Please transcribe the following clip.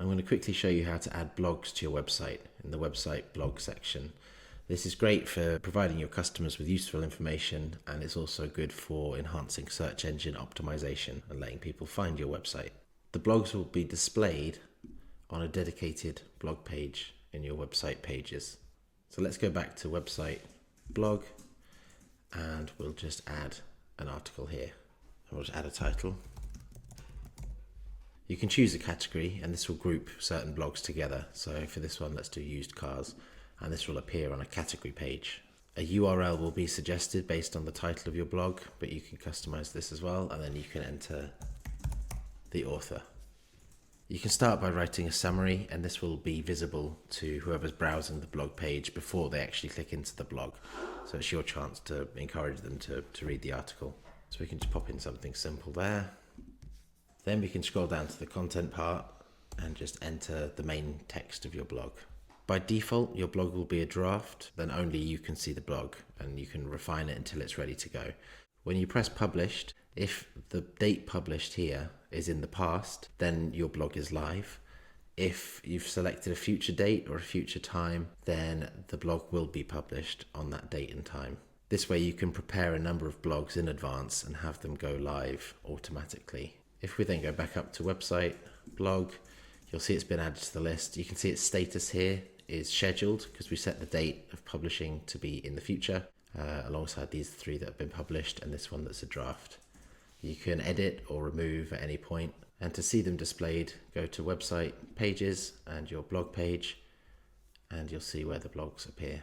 I'm going to quickly show you how to add blogs to your website in the website blog section. This is great for providing your customers with useful information, and it's also good for enhancing search engine optimization and letting people find your website. The blogs will be displayed on a dedicated blog page in your website pages. So let's go back to website blog and we'll just add an article here. We'll just add a title. You can choose a category and this will group certain blogs together. So for this one, let's do used cars, and this will appear on a category page. A URL will be suggested based on the title of your blog, but you can customize this as well, and then you can enter the author. You can start by writing a summary, and this will be visible to whoever's browsing the blog page before they actually click into the blog. So it's your chance to encourage them to read the article. So we can just pop in something simple there. Then we can scroll down to the content part and just enter the main text of your blog. By default, your blog will be a draft, then only you can see the blog and you can refine it until it's ready to go. When you press published, if the date published here is in the past, then your blog is live. If you've selected a future date or a future time, then the blog will be published on that date and time. This way you can prepare a number of blogs in advance and have them go live automatically. If we then go back up to website, blog, you'll see it's been added to the list. You can see its status here is scheduled because we set the date of publishing to be in the future, alongside these three that have been published and this one that's a draft. You can edit or remove at any point, and to see them displayed, go to website pages and your blog page, and you'll see where the blogs appear.